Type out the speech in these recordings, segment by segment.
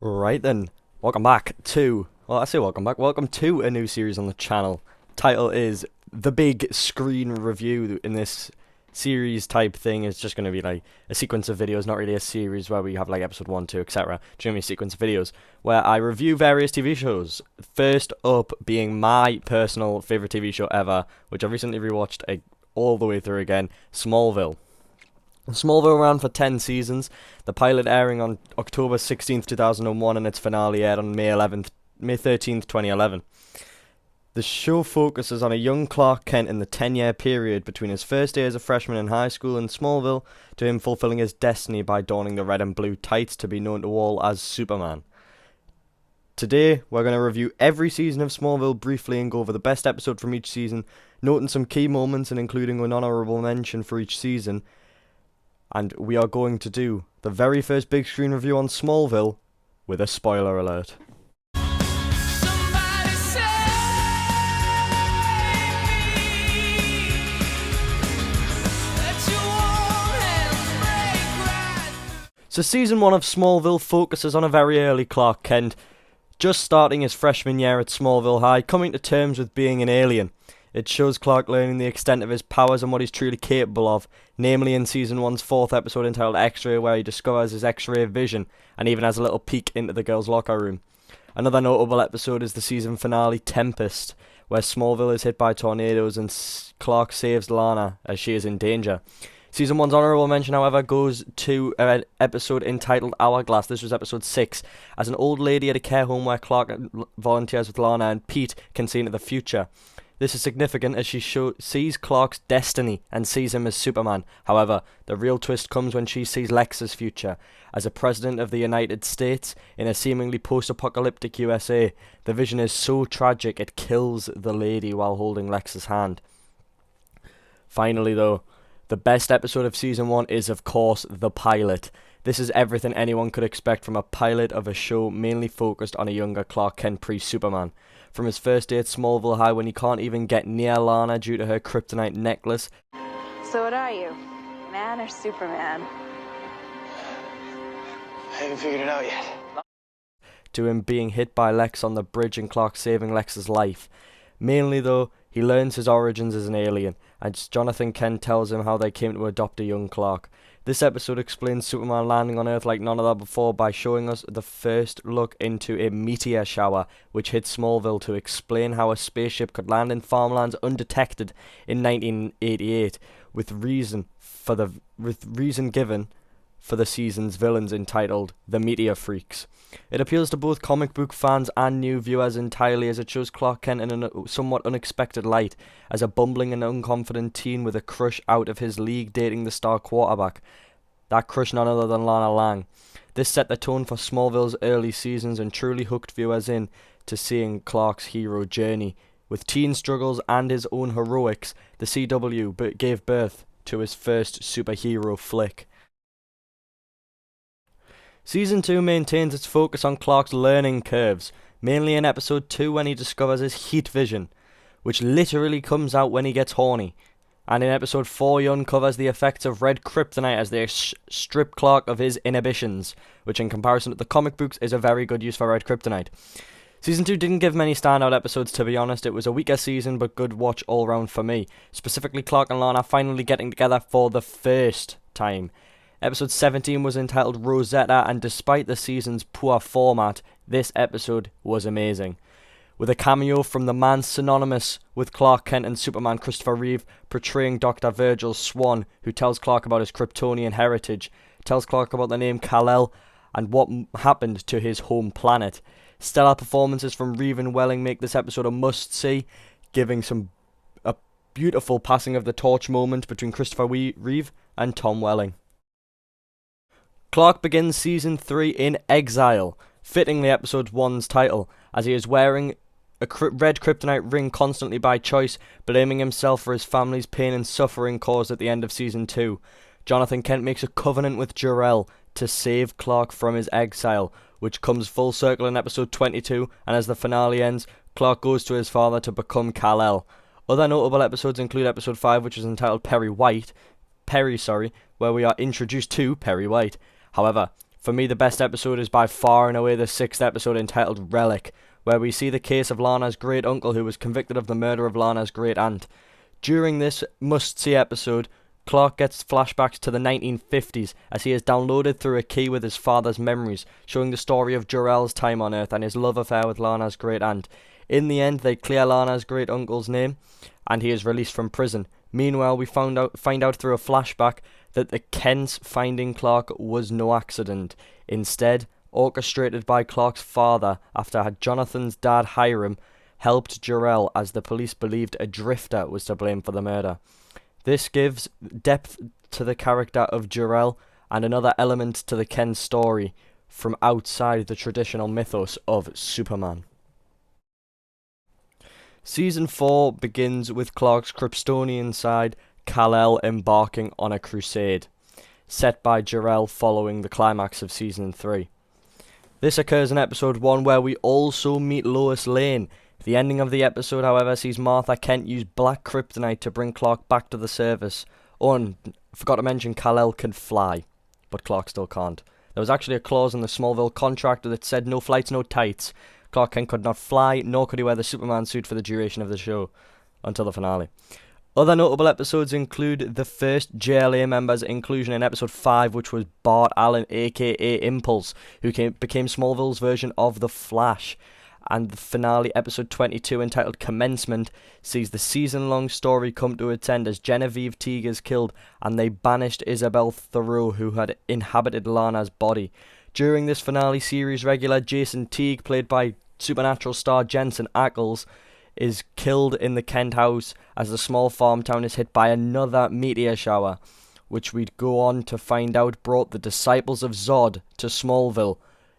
Right then, welcome back to, welcome to a new series on the channel. Title is The Big Screen Review. In this series type thing, it's just going to be like a sequence of videos, not really a series where we have like episode 1, 2, etc. Just going to be a sequence of videos where I review various TV shows. First up being my personal favourite TV show ever, which I recently rewatched all the way through again, Smallville. Smallville ran for 10 seasons, the pilot airing on October 16th, 2001, and its finale aired on May 13th, 2011. The show focuses on a young Clark Kent in the 10-year period between his first day as a freshman in high school in Smallville to him fulfilling his destiny by donning the red and blue tights to be known to all as Superman. Today, we're going to review every season of Smallville briefly and go over the best episode from each season, noting some key moments and including an honourable mention for each season. And we are going to do the very first big screen review on Smallville with a spoiler alert. So season 1 of Smallville focuses on a very early Clark Kent, just starting his freshman year at Smallville High, coming to terms with being an alien. It shows Clark learning the extent of his powers and what he's truly capable of, namely in Season 1's 4th episode entitled X-Ray, where he discovers his X-ray vision and even has a little peek into the girls' locker room. Another notable episode is the season finale Tempest, where Smallville is hit by tornadoes and Clark saves Lana as she is in danger. Season 1's honourable mention, however, goes to an episode entitled Hourglass. This was episode 6, as an old lady at a care home where Clark volunteers with Lana and Pete can see into the future. This is significant as she sees Clark's destiny and sees him as Superman. However, the real twist comes when she sees Lex's future. As a president of the United States in a seemingly post-apocalyptic USA, the vision is so tragic it kills the lady while holding Lex's hand. Finally though, the best episode of Season 1 is of course the pilot. This is everything anyone could expect from a pilot of a show mainly focused on a younger Clark Kent pre-Superman. From his first day at Smallville High when he can't even get near Lana due to her kryptonite necklace. So what are you, man or Superman? I haven't figured it out yet. To him being hit by Lex on the bridge and Clark saving Lex's life. Mainly though, he learns his origins as an alien, and Jonathan Kent tells him how they came to adopt a young Clark. This episode explains Superman landing on Earth like none other before by showing us the first look into a meteor shower which hit Smallville to explain how a spaceship could land in farmlands undetected in 1988 with reason given for the season's villains entitled The Meteor Freaks. It appeals to both comic book fans and new viewers entirely as it shows Clark Kent in a somewhat unexpected light, as a bumbling and unconfident teen with a crush out of his league dating the star quarterback. That crush none other than Lana Lang. This set the tone for Smallville's early seasons and truly hooked viewers in to seeing Clark's hero journey. With teen struggles and his own heroics, the CW gave birth to his first superhero flick. Season 2 maintains its focus on Clark's learning curves, mainly in episode 2 when he discovers his heat vision, which literally comes out when he gets horny. And in episode 4 he uncovers the effects of red kryptonite as they strip Clark of his inhibitions, which in comparison to the comic books is a very good use for red kryptonite. Season 2 didn't give many standout episodes, to be honest. It was a weaker season but good watch all round for me, specifically Clark and Lana finally getting together for the first time. Episode 17 was entitled Rosetta, and despite the season's poor format, this episode was amazing. With a cameo from the man synonymous with Clark Kent and Superman, Christopher Reeve, portraying Dr. Virgil Swan, who tells Clark about his Kryptonian heritage, tells Clark about the name Kal-El, and what happened to his home planet. Stellar performances from Reeve and Welling make this episode a must-see, giving a beautiful passing of the torch moment between Christopher Reeve and Tom Welling. Clark begins Season 3 in exile, fittingly episode 1's title, as he is wearing a red kryptonite ring constantly by choice, blaming himself for his family's pain and suffering caused at the end of Season 2. Jonathan Kent makes a covenant with Jor-El to save Clark from his exile, which comes full circle in episode 22, and as the finale ends, Clark goes to his father to become Kal-El. Other notable episodes include episode 5, which is entitled Perry, where we are introduced to Perry White. However, For me, the best episode is by far and away the 6th episode entitled Relic, where we see the case of Lana's great uncle who was convicted of the murder of Lana's great aunt. During this must-see episode, Clark gets flashbacks to the 1950s as he is downloaded through a key with his father's memories, showing the story of Jor-El's time on Earth and his love affair with Lana's great aunt. In the end, they clear Lana's great uncle's name, and he is released from prison. Meanwhile, we find out through a flashback that the Kents finding Clark was no accident. Instead, orchestrated by Clark's father after Jonathan's dad Hiram helped Jor-El, as the police believed a drifter was to blame for the murder. This gives depth to the character of Jor-El and another element to the Ken story from outside the traditional mythos of Superman. Season 4 begins with Clark's Kryptonian side, Kal-El, embarking on a crusade, set by Jor-El following the climax of Season 3. This occurs in Episode 1, where we also meet Lois Lane. The ending of the episode, however, sees Martha Kent use black kryptonite to bring Clark back to the surface. Oh, and I forgot to mention Kal-El can fly, but Clark still can't. There was actually a clause in the Smallville contract that said no flights, no tights. Clark Kent could not fly, nor could he wear the Superman suit for the duration of the show, until the finale. Other notable episodes include the first JLA member's inclusion in episode 5, which was Bart Allen, aka Impulse, who became Smallville's version of The Flash. And the finale, episode 22, entitled Commencement, sees the season-long story come to its end as Genevieve Teague is killed, and they banished Isabel Thoreau, who had inhabited Lana's body. During this finale, series regular Jason Teague, played by Supernatural star Jensen Ackles, is killed in the Kent house as the small farm town is hit by another meteor shower, which we'd go on to find out brought the disciples of Zod to Smallville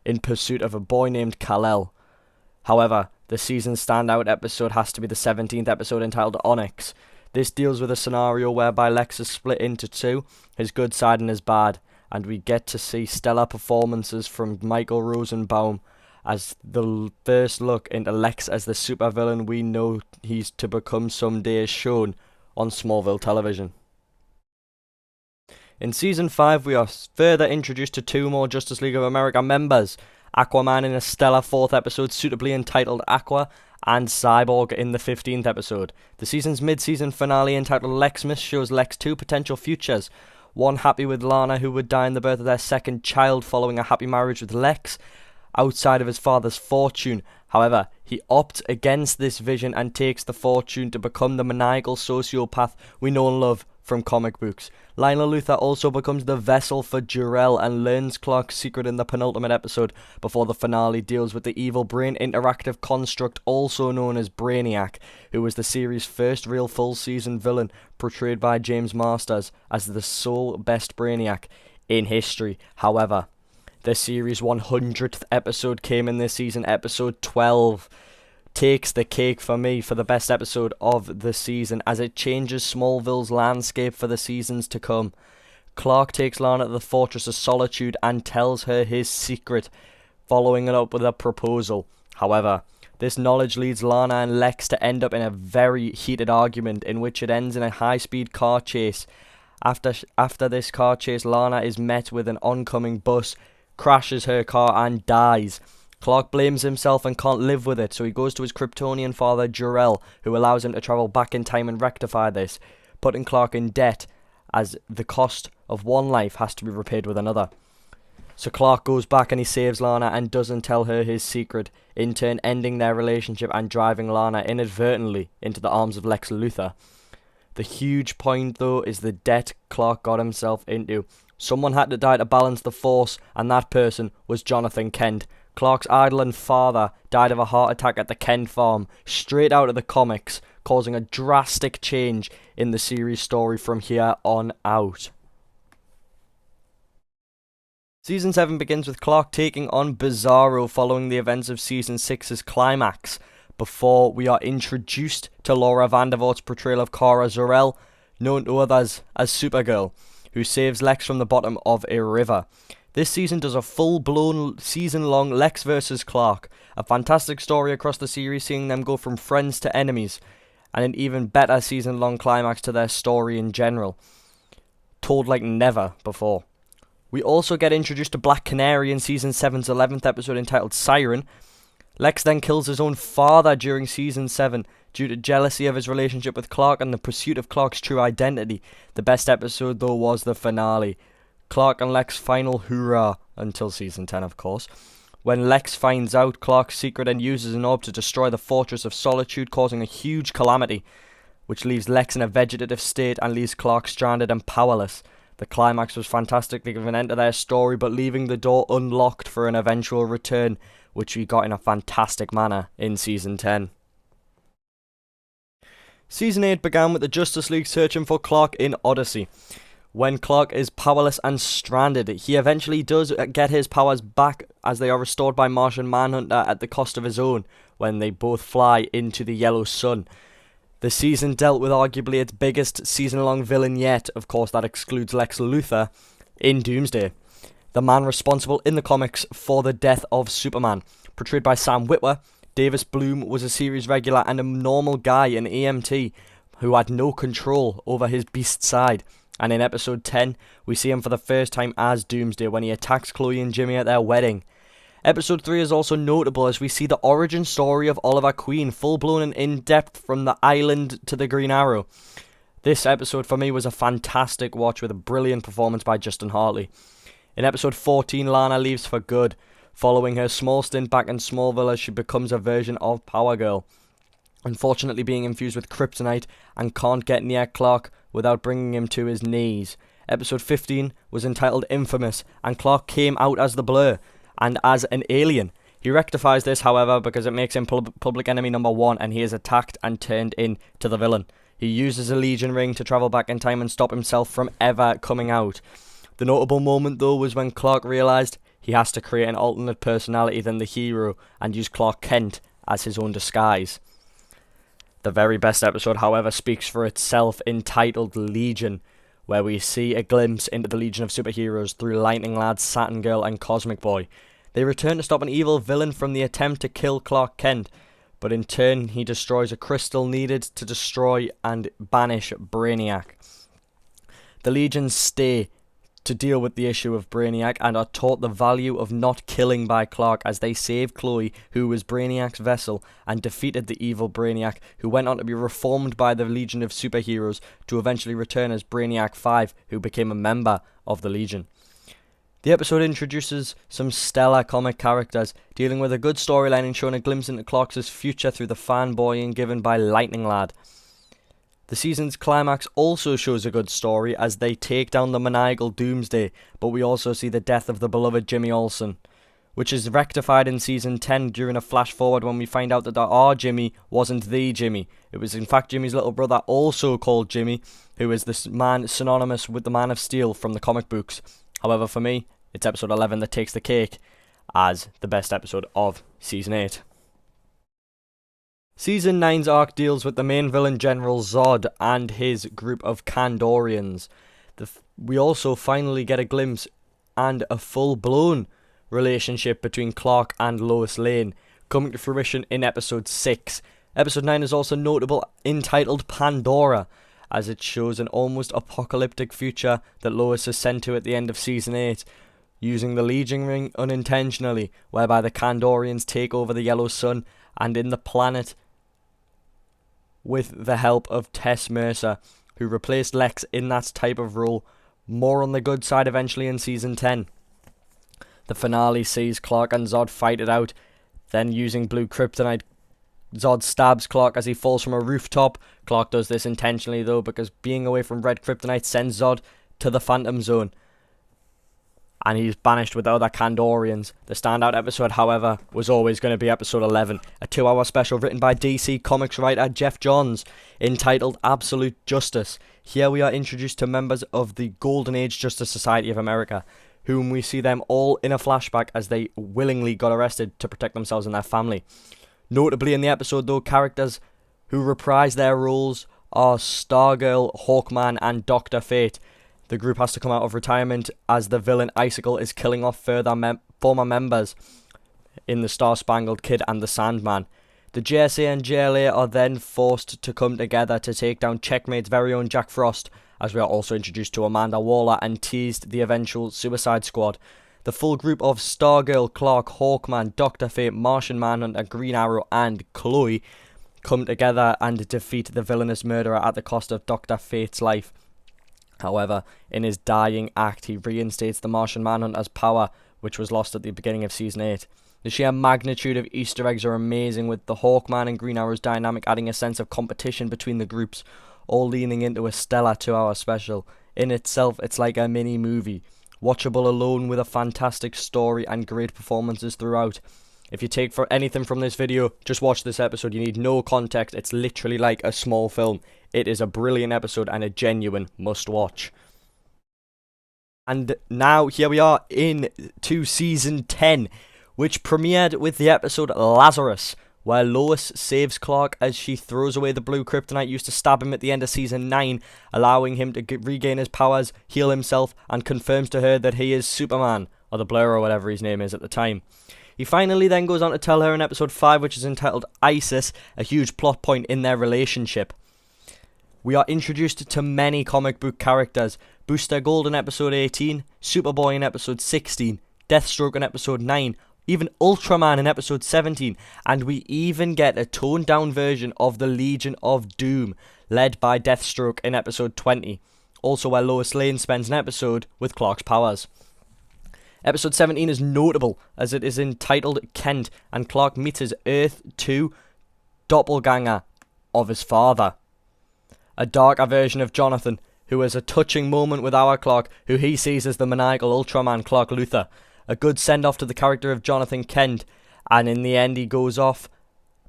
in pursuit of a boy named Kal-El. However, the season's standout episode has to be the 17th episode entitled Onyx. This deals with a scenario whereby Lex is split into two, his good side and his bad, and we get to see stellar performances from Michael Rosenbaum as the first look into Lex as the supervillain we know he's to become someday is shown on Smallville television. In Season 5, we are further introduced to two more Justice League of America members, Aquaman in a stellar 4th episode suitably entitled Aqua, and Cyborg in the 15th episode. The season's mid-season finale entitled Lexmas shows Lex two potential futures, one happy with Lana, who would die in the birth of their second child following a happy marriage with Lex, outside of his father's fortune. However, he opts against this vision and takes the fortune to become the maniacal sociopath we know and love from comic books. Lionel Luthor also becomes the vessel for Jor-El and learns Clark's secret in the penultimate episode before the finale deals with the evil brain interactive construct also known as Brainiac, who was the series' first real full season villain, portrayed by James Masters as the sole best Brainiac in history. However, the series' 100th episode came in this season. Episode 12 takes the cake for me for the best episode of the season, as it changes Smallville's landscape for the seasons to come. Clark takes Lana to the Fortress of Solitude and tells her his secret, following it up with a proposal. However, this knowledge leads Lana and Lex to end up in a very heated argument, in which it ends in a high-speed car chase. After this car chase, Lana is met with an oncoming bus, crashes her car and dies. Clark blames himself and can't live with it, so he goes to his Kryptonian father Jor-El, who allows him to travel back in time and rectify this, putting Clark in debt as the cost of one life has to be repaid with another. So Clark goes back and he saves Lana and doesn't tell her his secret, in turn ending their relationship and driving Lana inadvertently into the arms of Lex Luthor. The huge point though is the debt Clark got himself into. Someone had to die to balance the force, and that person was Jonathan Kent. Clark's idol and father died of a heart attack at the Kent farm, straight out of the comics, causing a drastic change in the series story from here on out. Season 7 begins with Clark taking on Bizarro following the events of Season 6's climax, before we are introduced to Laura Vandervoort's portrayal of Kara Zor-El, known to others as Supergirl, who saves Lex from the bottom of a river. This season does a full-blown season-long Lex vs. Clark, a fantastic story across the series, seeing them go from friends to enemies, and an even better season-long climax to their story in general, told like never before. We also get introduced to Black Canary in Season 7's 11th episode entitled Siren. Lex then kills his own father during Season 7 due to jealousy of his relationship with Clark and the pursuit of Clark's true identity. The best episode, though, was the finale. Clark and Lex final hoorah, until Season 10, of course. When Lex finds out Clark's secret and uses an orb to destroy the Fortress of Solitude, causing a huge calamity, which leaves Lex in a vegetative state and leaves Clark stranded and powerless. The climax was fantastic to give an end to their story, but leaving the door unlocked for an eventual return, which we got in a fantastic manner in Season 10. Season 8 began with the Justice League searching for Clark in Odyssey. When Clark is powerless and stranded, he eventually does get his powers back as they are restored by Martian Manhunter at the cost of his own, when they both fly into the yellow sun. The season dealt with arguably its biggest season-long villain yet, of course that excludes Lex Luthor, in Doomsday, the man responsible in the comics for the death of Superman. Portrayed by Sam Witwer, Davis Bloom was a series regular and a normal guy, an EMT, who had no control over his beast side. And in episode 10, we see him for the first time as Doomsday when he attacks Chloe and Jimmy at their wedding. Episode 3 is also notable as we see the origin story of Oliver Queen, full-blown and in-depth from the island to the Green Arrow. This episode for me was a fantastic watch with a brilliant performance by Justin Hartley. In episode 14, Lana leaves for good, following her small stint back in Smallville as she becomes a version of Power Girl, unfortunately being infused with kryptonite and can't get near Clark without bringing him to his knees. Episode 15 was entitled Infamous, and Clark came out as the Blur and as an alien. He rectifies this, however, because it makes him public enemy number 1 and he is attacked and turned into the villain. He uses a Legion ring to travel back in time and stop himself from ever coming out. The notable moment, though, was when Clark realised he has to create an alternate personality than the hero and use Clark Kent as his own disguise. The very best episode, however, speaks for itself, entitled Legion, where we see a glimpse into the Legion of superheroes through Lightning Lad, Saturn Girl and Cosmic Boy. They return to stop an evil villain from the attempt to kill Clark Kent, but in turn he destroys a crystal needed to destroy and banish Brainiac. The Legions stay to deal with the issue of Brainiac and are taught the value of not killing by Clark as they save Chloe, who was Brainiac's vessel, and defeated the evil Brainiac, who went on to be reformed by the Legion of Superheroes to eventually return as Brainiac 5, who became a member of the Legion. The episode introduces some stellar comic characters, dealing with a good storyline and showing a glimpse into Clark's future through the fanboying given by Lightning Lad. The season's climax also shows a good story as they take down the maniacal Doomsday, but we also see the death of the beloved Jimmy Olsen, which is rectified in Season 10 during a flash forward when we find out that our Jimmy wasn't the Jimmy. It was in fact Jimmy's little brother, also called Jimmy, who is this man synonymous with the Man of Steel from the comic books. However, for me, it's episode 11 that takes the cake as the best episode of Season 8. Season 9's arc deals with the main villain General Zod and his group of Kandorians. We also finally get a glimpse and a full-blown relationship between Clark and Lois Lane, coming to fruition in episode 6. Episode 9 is also notable, entitled Pandora, as it shows an almost apocalyptic future that Lois is sent to at the end of Season 8, using the Legion ring unintentionally, whereby the Kandorians take over the Yellow Sun and in the planet with the help of Tess Mercer, who replaced Lex in that type of role. More on the good side eventually in Season 10. The finale sees Clark and Zod fight it out, then using blue kryptonite, Zod stabs Clark as he falls from a rooftop. Clark does this intentionally though, because being away from red kryptonite sends Zod to the Phantom Zone, and he's banished with the other Kandorians. The standout episode, however, was always going to be episode 11, a 2-hour special written by DC Comics writer Jeff Johns, entitled Absolute Justice. Here we are introduced to members of the Golden Age Justice Society of America, whom we see them all in a flashback as they willingly got arrested to protect themselves and their family. Notably in the episode though, characters who reprise their roles are Stargirl, Hawkman and Dr. Fate. The group has to come out of retirement as the villain Icicle is killing off further former members in the Star-Spangled Kid and the Sandman. The JSA and JLA are then forced to come together to take down Checkmate's very own Jack Frost, as we are also introduced to Amanda Waller and teased the eventual Suicide Squad. The full group of Stargirl, Clark, Hawkman, Dr. Fate, Martian Manhunter, Green Arrow and Chloe come together and defeat the villainous murderer at the cost of Dr. Fate's life. However, in his dying act, he reinstates the Martian Manhunter's power, which was lost at the beginning of Season 8. The sheer magnitude of Easter eggs are amazing, with the Hawkman and Green Arrow's dynamic adding a sense of competition between the groups, all leaning into a stellar 2-hour special. In itself, it's like a mini-movie, watchable alone with a fantastic story and great performances throughout. If you take anything from this video, just watch this episode. You need no context. It's literally like a small film. It is a brilliant episode and a genuine must-watch. And now, here we are into Season 10, which premiered with the episode Lazarus, where Lois saves Clark as she throws away the blue kryptonite used to stab him at the end of Season 9, allowing him to regain his powers, heal himself, and confirms to her that he is Superman, or the Blur or whatever his name is at the time. He finally then goes on to tell her in episode 5, which is entitled Isis, a huge plot point in their relationship. We are introduced to many comic book characters: Booster Gold in episode 18, Superboy in episode 16, Deathstroke in episode 9, even Ultraman in episode 17, and we even get a toned down version of the Legion of Doom, led by Deathstroke in episode 20, also where Lois Lane spends an episode with Clark's powers. Episode 17 is notable as it is entitled Kent, and Clark meets his Earth 2 doppelganger of his father. A darker version of Jonathan, who has a touching moment with our Clark, who he sees as the maniacal Ultraman Clark Luthor. A good send-off to the character of Jonathan Kent, and in the end he goes off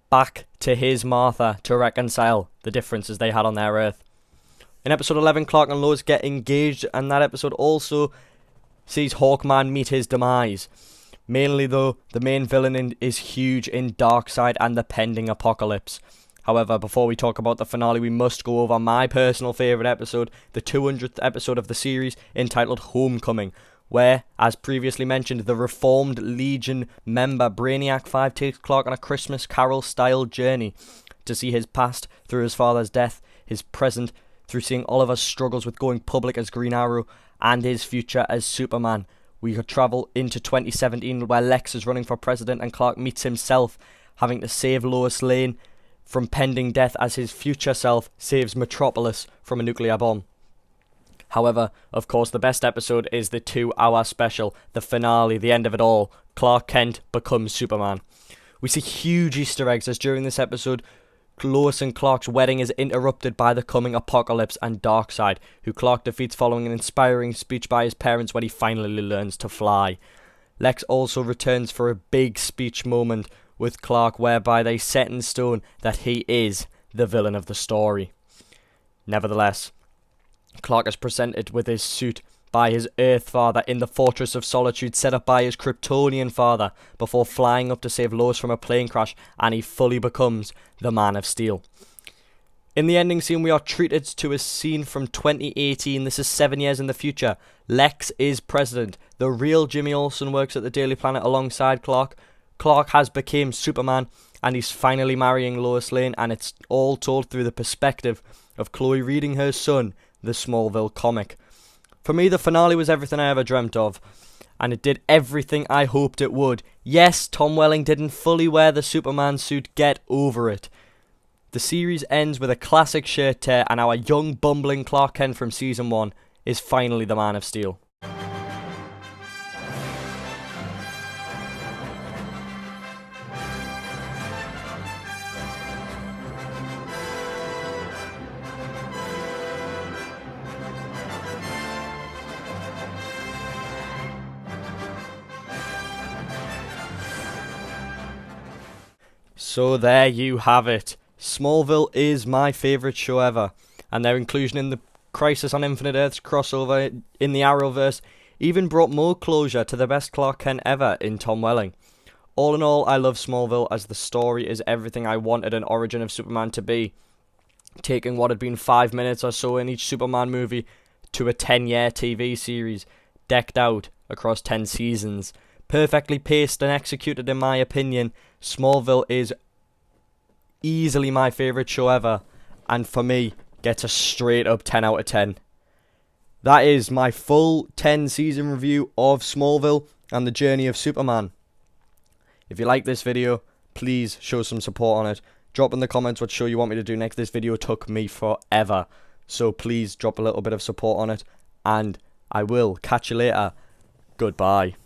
back to his Martha to reconcile the differences they had on their Earth. In episode 11, Clark and Lois get engaged, and that episode also sees Hawkman meet his demise. Mainly though, the main villain is huge in Darkseid and the pending apocalypse. However, before we talk about the finale, we must go over my personal favourite episode, the 200th episode of the series, entitled Homecoming, where, as previously mentioned, the reformed Legion member Brainiac 5 takes Clark on a Christmas Carol-style journey to see his past through his father's death, his present through seeing Oliver's struggles with going public as Green Arrow, and his future as Superman. We could travel into 2017, where Lex is running for president and Clark meets himself, having to save Lois Lane from pending death as his future self saves Metropolis from a nuclear bomb. However, of course, the best episode is the 2-hour special, the finale, the end of it all. Clark Kent becomes Superman. We see huge Easter eggs as during this episode, Lois and Clark's wedding is interrupted by the coming apocalypse and Darkseid, who Clark defeats following an inspiring speech by his parents when he finally learns to fly. Lex also returns for a big speech moment with Clark, whereby they set in stone that he is the villain of the story. Nevertheless, Clark is presented with his suit by his Earth father in the Fortress of Solitude set up by his Kryptonian father before flying up to save Lois from a plane crash, and he fully becomes the Man of Steel. In the ending scene, we are treated to a scene from 2018. This is 7 years in the future. Lex is president. The real Jimmy Olsen works at the Daily Planet alongside Clark. Clark has become Superman, and he's finally marrying Lois Lane, and it's all told through the perspective of Chloe reading her son the Smallville comic. For me, the finale was everything I ever dreamt of, and it did everything I hoped it would. Yes, Tom Welling didn't fully wear the Superman suit, get over it. The series ends with a classic shirt tear, and our young bumbling Clark Kent from Season 1 is finally the Man of Steel. So there you have it. Smallville is my favourite show ever, and their inclusion in the Crisis on Infinite Earths crossover in the Arrowverse even brought more closure to the best Clark Kent ever in Tom Welling. All in all, I love Smallville as the story is everything I wanted an origin of Superman to be, taking what had been 5 minutes or so in each Superman movie to a 10-year TV series, decked out across 10 seasons. Perfectly paced and executed in my opinion, Smallville is easily my favourite show ever, and for me, gets a straight up 10 out of 10. That is my full 10 season review of Smallville and the journey of Superman. If you like this video, please show some support on it. Drop in the comments what show you want me to do next. This video took me forever, so please drop a little bit of support on it, and I will catch you later. Goodbye.